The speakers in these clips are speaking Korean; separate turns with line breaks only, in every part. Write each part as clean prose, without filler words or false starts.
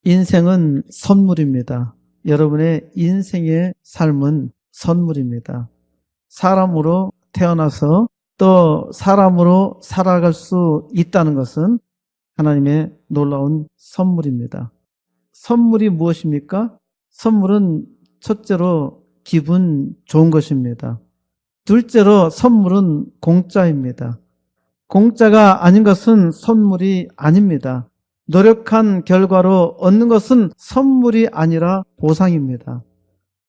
인생은 선물입니다. 여러분의 인생의 삶은 선물입니다. 사람으로 태어나서 또 사람으로 살아갈 수 있다는 것은 하나님의 놀라운 선물입니다. 선물이 무엇입니까? 선물은 첫째로 기분 좋은 것입니다. 둘째로 선물은 공짜입니다. 공짜가 아닌 것은 선물이 아닙니다. 노력한 결과로 얻는 것은 선물이 아니라 보상입니다.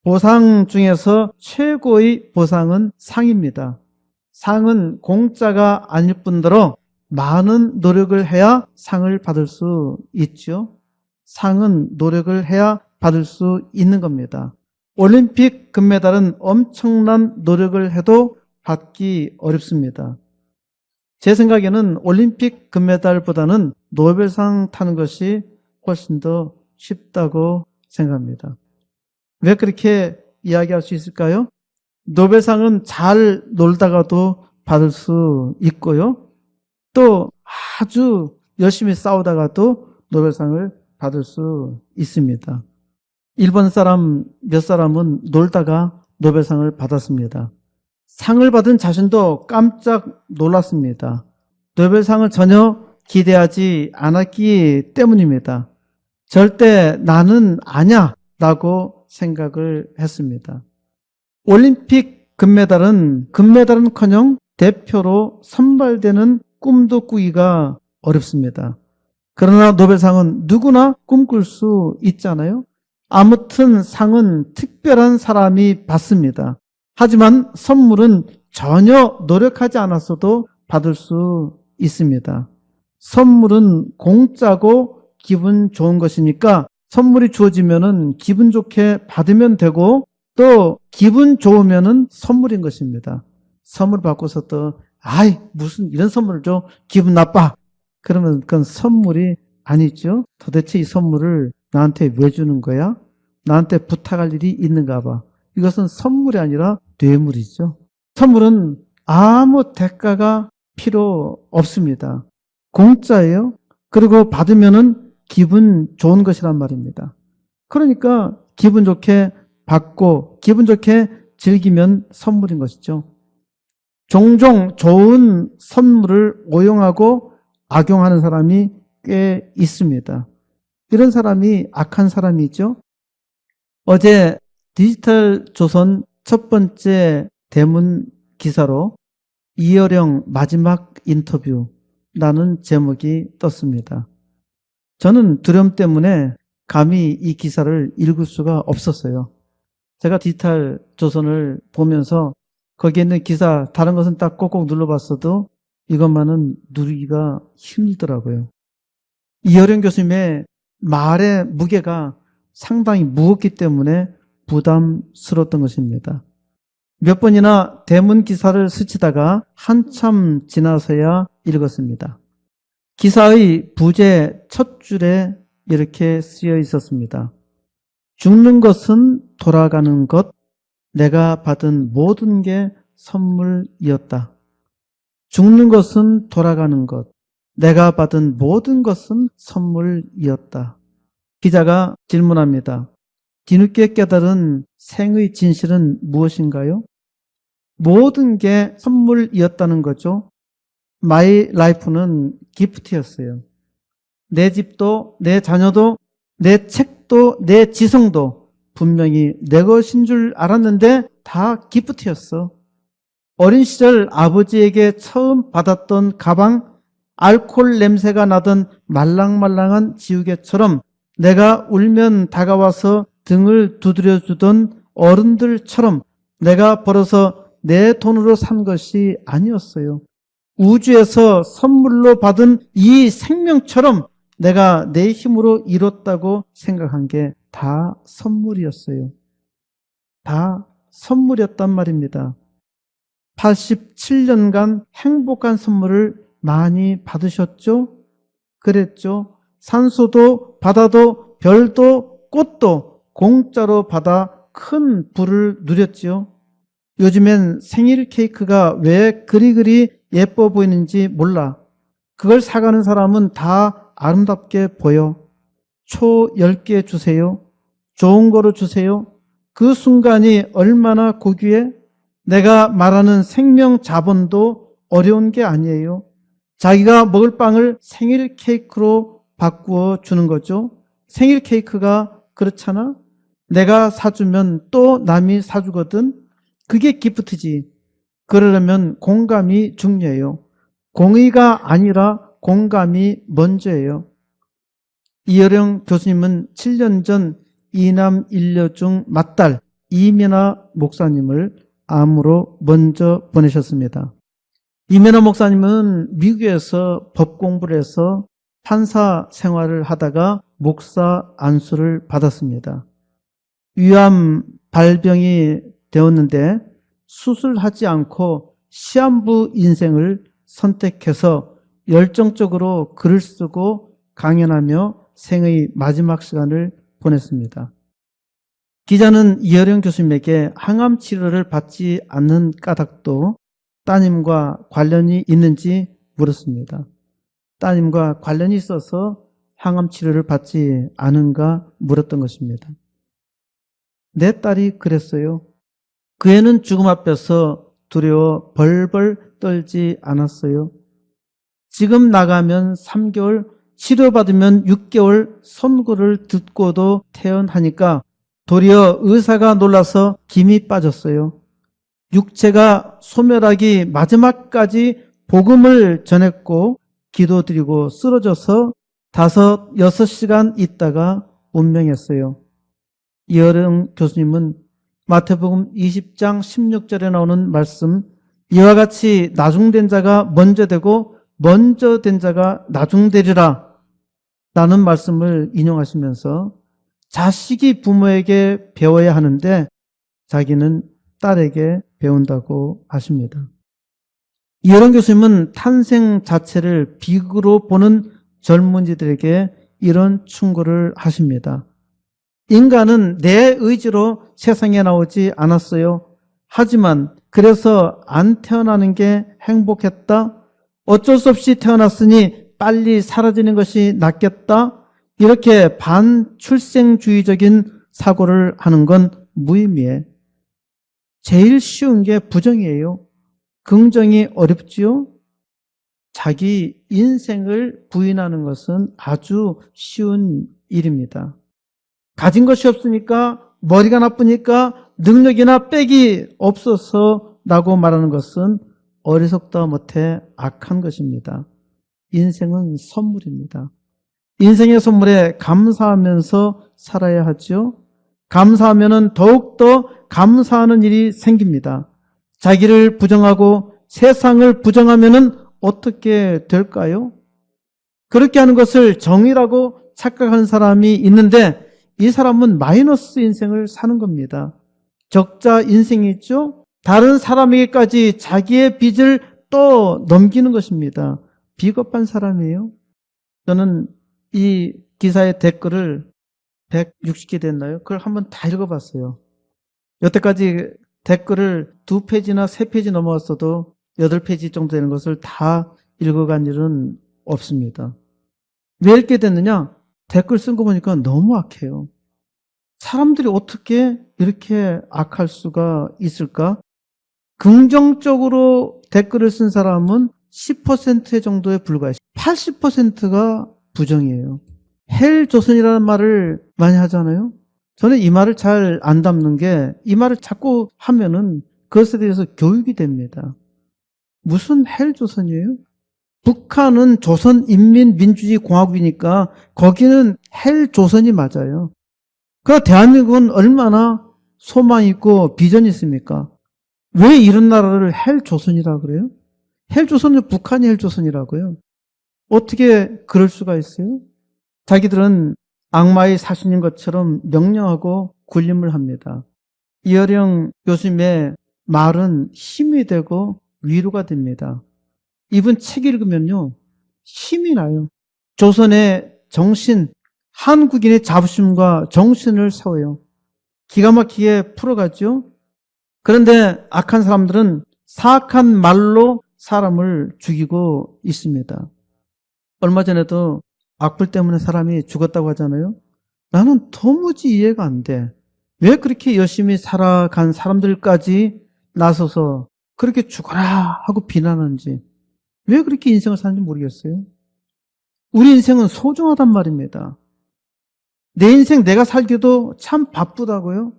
보상 중에서 최고의 보상은 상입니다. 상은 공짜가 아닐 뿐더러 많은 노력을 해야 상을 받을 수 있죠. 상은 노력을 해야 받을 수 있는 겁니다. 올림픽 금메달은 엄청난 노력을 해도 받기 어렵습니다. 제 생각에는 올림픽 금메달보다는 노벨상 타는 것이 훨씬 더 쉽다고 생각합니다. 왜 그렇게 이야기할 수 있을까요? 노벨상은 잘 놀다가도 받을 수 있고요. 또 아주 열심히 싸우다가도 노벨상을 받을 수 있습니다. 일본 사람 몇 사람은 놀다가 노벨상을 받았습니다. 상을 받은 자신도 깜짝 놀랐습니다. 노벨상을 전혀 기대하지 않았기 때문입니다. 절대 나는 아냐 라고 생각을 했습니다. 올림픽 금메달은커녕 대표로 선발되는 꿈도 꾸기가 어렵습니다. 그러나 노벨상은 누구나 꿈꿀 수 있잖아요. 아무튼 상은 특별한 사람이 받습니다. 하지만 선물은 전혀 노력하지 않았어도 받을 수 있습니다. 선물은 공짜고 기분 좋은 것이니까 선물이 주어지면은 기분 좋게 받으면 되고 또 기분 좋으면은 선물인 것입니다. 선물 받고서 또 무슨 이런 선물을 줘 기분 나빠 그러면 그건 선물이 아니죠. 도대체 이 선물을 나한테 왜 주는 거야? 나한테 부탁할 일이 있는가 봐. 이것은 선물이 아니라 뇌물이죠. 선물은 아무 대가가 필요 없습니다. 공짜예요. 그리고 받으면은 기분 좋은 것이란 말입니다. 그러니까 기분 좋게 받고 기분 좋게 즐기면 선물인 것이죠. 종종 좋은 선물을 오용하고 악용하는 사람이 꽤 있습니다. 이런 사람이 악한 사람이죠. 어제 디지털 조선 첫 번째 대문 기사로 이어령 마지막 인터뷰라는 제목이 떴습니다. 저는 두려움 때문에 감히 이 기사를 읽을 수가 없었어요. 제가 디지털 조선을 보면서 거기에 있는 기사 다른 것은 딱 꼭꼭 눌러봤어도 이것만은 누르기가 힘들더라고요. 이어령 교수님의 말의 무게가 상당히 무겁기 때문에 부담스러웠던 것입니다. 몇 번이나 대문 기사를 스치다가 한참 지나서야 읽었습니다. 기사의 부제 첫 줄에 이렇게 쓰여 있었습니다. 죽는 것은 돌아가는 것, 내가 받은 모든 게 선물이었다. 죽는 것은 돌아가는 것, 내가 받은 모든 것은 선물이었다. 기자가 질문합니다. 뒤늦게 깨달은 생의 진실은 무엇인가요? 모든 게 선물이었다는 거죠. 마이 라이프는 기프트였어요. 내 집도, 내 자녀도, 내 책도, 내 지성도 분명히 내 것인 줄 알았는데 다 기프트였어. 어린 시절 아버지에게 처음 받았던 가방, 알코올 냄새가 나던 말랑말랑한 지우개처럼 내가 울면 다가와서 등을 두드려주던 어른들처럼 내가 벌어서 내 돈으로 산 것이 아니었어요. 우주에서 선물로 받은 이 생명처럼 내가 내 힘으로 이뤘다고 생각한 게 다 선물이었어요. 다 선물이었단 말입니다. 87년간 행복한 선물을 많이 받으셨죠? 그랬죠? 산소도 바다도 별도 꽃도 공짜로 받아 큰 부를 누렸지요. 요즘엔 생일 케이크가 왜 그리 예뻐 보이는지 몰라. 그걸 사가는 사람은 다 아름답게 보여. 초 10개 주세요. 좋은 거로 주세요. 그 순간이 얼마나 고귀해? 내가 말하는 생명 자본도 어려운 게 아니에요. 자기가 먹을 빵을 생일 케이크로 바꾸어 주는 거죠. 생일 케이크가 그렇잖아. 내가 사주면 또 남이 사주거든. 그게 기프트지. 그러려면 공감이 중요해요. 공의가 아니라 공감이 먼저예요. 이여령 교수님은 7년 전 이남 일녀 중 맏딸 이면아 목사님을 암으로 먼저 보내셨습니다. 이면아 목사님은 미국에서 법 공부를 해서 판사 생활을 하다가 목사 안수를 받았습니다. 위암 발병이 되었는데 수술하지 않고 시한부 인생을 선택해서 열정적으로 글을 쓰고 강연하며 생의 마지막 시간을 보냈습니다. 기자는 이여령 교수님에게 항암 치료를 받지 않는 까닭도 따님과 관련이 있는지 물었습니다. 따님과 관련이 있어서 항암 치료를 받지 않은가 물었던 것입니다. 내 딸이 그랬어요. 그 애는 죽음 앞에서 두려워 벌벌 떨지 않았어요. 지금 나가면 3개월, 치료받으면 6개월 선고를 듣고도 퇴원하니까 도리어 의사가 놀라서 김이 빠졌어요. 육체가 소멸하기 마지막까지 복음을 전했고 기도드리고 쓰러져서 5, 6시간 있다가 운명했어요. 이여령 교수님은 마태복음 20장 16절에 나오는 말씀, 이와 같이 나중된 자가 먼저 되고 먼저 된 자가 나중되리라 라는 말씀을 인용하시면서 자식이 부모에게 배워야 하는데 자기는 딸에게 배운다고 하십니다. 이여령 교수님은 탄생 자체를 비극으로 보는 젊은이들에게 이런 충고를 하십니다. 인간은 내 의지로 세상에 나오지 않았어요. 하지만 그래서 안 태어나는 게 행복했다. 어쩔 수 없이 태어났으니 빨리 사라지는 것이 낫겠다. 이렇게 반출생주의적인 사고를 하는 건 무의미해. 제일 쉬운 게 부정이에요. 긍정이 어렵지요? 자기 인생을 부인하는 것은 아주 쉬운 일입니다. 가진 것이 없으니까, 머리가 나쁘니까, 능력이나 빽이 없어서 라고 말하는 것은 어리석다 못해 악한 것입니다. 인생은 선물입니다. 인생의 선물에 감사하면서 살아야 하죠. 감사하면 더욱더 감사하는 일이 생깁니다. 자기를 부정하고 세상을 부정하면 어떻게 될까요? 그렇게 하는 것을 정의라고 착각하는 사람이 있는데 이 사람은 마이너스 인생을 사는 겁니다. 적자 인생이 있죠? 다른 사람에게까지 자기의 빚을 또 넘기는 것입니다. 비겁한 사람이에요. 저는 이 기사의 댓글을 160개 됐나요? 그걸 한번 다 읽어봤어요. 여태까지 댓글을 2페이지나 3페이지 넘어왔어도 8페이지 정도 되는 것을 다 읽어간 일은 없습니다. 왜 읽게 됐느냐? 댓글 쓴 거 보니까 너무 악해요. 사람들이 어떻게 이렇게 악할 수가 있을까? 긍정적으로 댓글을 쓴 사람은 10% 정도에 불과해요. 80%가 부정이에요. 헬조선이라는 말을 많이 하잖아요. 저는 이 말을 잘 안 담는 게 이 말을 자꾸 하면은 그것에 대해서 교육이 됩니다. 무슨 헬조선이에요? 북한은 조선인민민주주의공화국이니까 거기는 헬조선이 맞아요. 그러나 대한민국은 얼마나 소망이 있고 비전이 있습니까? 왜 이런 나라를 헬조선이라고 그래요? 헬조선은 북한이 헬조선이라고요. 어떻게 그럴 수가 있어요? 자기들은 악마의 사신인 것처럼 명령하고 군림을 합니다. 이여령 교수님의 말은 힘이 되고 위로가 됩니다. 이분 책 읽으면요 힘이 나요. 조선의 정신, 한국인의 자부심과 정신을 세워요. 기가 막히게 풀어가죠. 그런데 악한 사람들은 사악한 말로 사람을 죽이고 있습니다. 얼마 전에도 악플 때문에 사람이 죽었다고 하잖아요. 나는 도무지 이해가 안 돼. 왜 그렇게 열심히 살아간 사람들까지 나서서 그렇게 죽어라 하고 비난하는지, 왜 그렇게 인생을 사는지 모르겠어요. 우리 인생은 소중하단 말입니다. 내 인생 내가 살기도 참 바쁘다고요.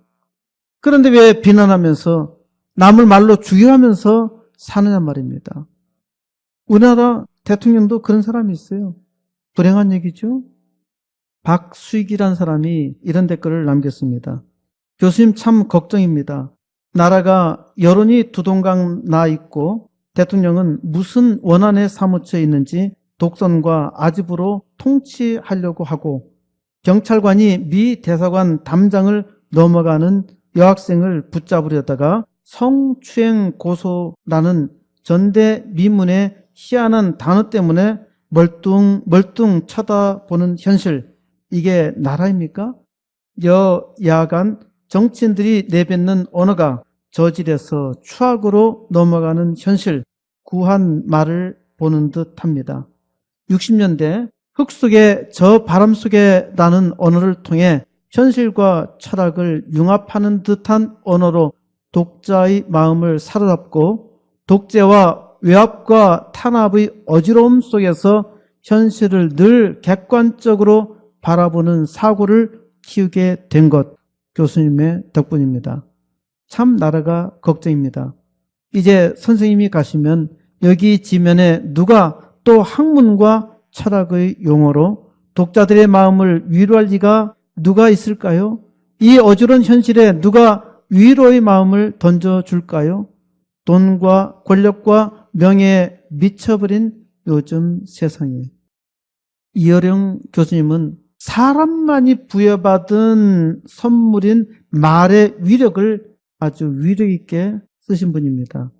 그런데 왜 비난하면서 남을 말로 죽여가면서 사느냐 말입니다. 우리나라 대통령도 그런 사람이 있어요. 불행한 얘기죠. 박수익이라는 사람이 이런 댓글을 남겼습니다. 교수님 참 걱정입니다. 나라가 여론이 두동강 나 있고 대통령은 무슨 원한에 사무쳐 있는지 독선과 아집으로 통치하려고 하고 경찰관이 미 대사관 담장을 넘어가는 여학생을 붙잡으려다가 성추행 고소라는 전대미문의 희한한 단어 때문에 멀뚱 쳐다보는 현실, 이게 나라입니까? 여야간 정치인들이 내뱉는 언어가 저질에서 추악으로 넘어가는 현실, 구한 말을 보는 듯합니다. 60년대 흙 속에 저 바람 속에 나는 언어를 통해 현실과 철학을 융합하는 듯한 언어로 독자의 마음을 사로잡고 독재와 외압과 탄압의 어지러움 속에서 현실을 늘 객관적으로 바라보는 사고를 키우게 된 것, 교수님의 덕분입니다. 참 나라가 걱정입니다. 이제 선생님이 가시면 여기 지면에 누가 또 학문과 철학의 용어로 독자들의 마음을 위로할 리가 누가 있을까요? 이 어지러운 현실에 누가 위로의 마음을 던져줄까요? 돈과 권력과 명예에 미쳐버린 요즘 세상에. 이어령 교수님은 사람만이 부여받은 선물인 말의 위력을 아주 위력 있게 쓰신 분입니다.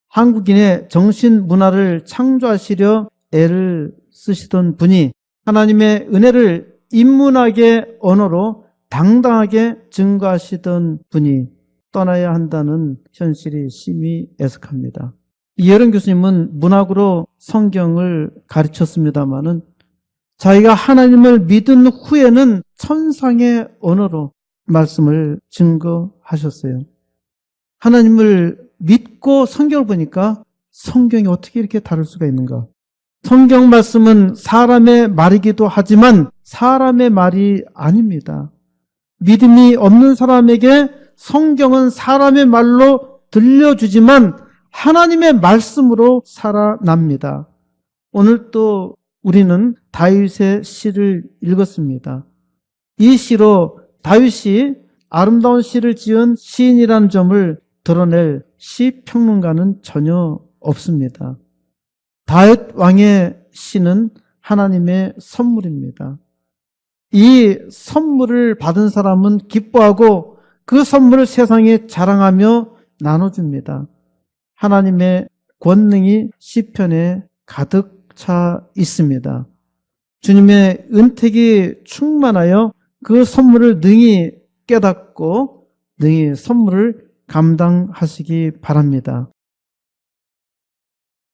한국인의 정신 문화를 창조하시려 애를 쓰시던 분이 하나님의 은혜를 인문학의 언어로 당당하게 증거하시던 분이 떠나야 한다는 현실이 심히 애석합니다. 이혜령 교수님은 문학으로 성경을 가르쳤습니다마는 자기가 하나님을 믿은 후에는 천상의 언어로 말씀을 증거하셨어요. 하나님을 믿고 성경을 보니까 성경이 어떻게 이렇게 다를 수가 있는가? 성경 말씀은 사람의 말이기도 하지만 사람의 말이 아닙니다. 믿음이 없는 사람에게 성경은 사람의 말로 들려주지만 하나님의 말씀으로 살아납니다. 오늘 또 우리는 다윗의 시를 읽었습니다. 이 시로 다윗이 아름다운 시를 지은 시인이라는 점을 드러낼 시평론가는 전혀 없습니다. 다윗 왕의 시는 하나님의 선물입니다. 이 선물을 받은 사람은 기뻐하고 그 선물을 세상에 자랑하며 나눠줍니다. 하나님의 권능이 시편에 가득 차 있습니다. 주님의 은택이 충만하여 그 선물을 능히 깨닫고 능히 선물을 감당하시기 바랍니다.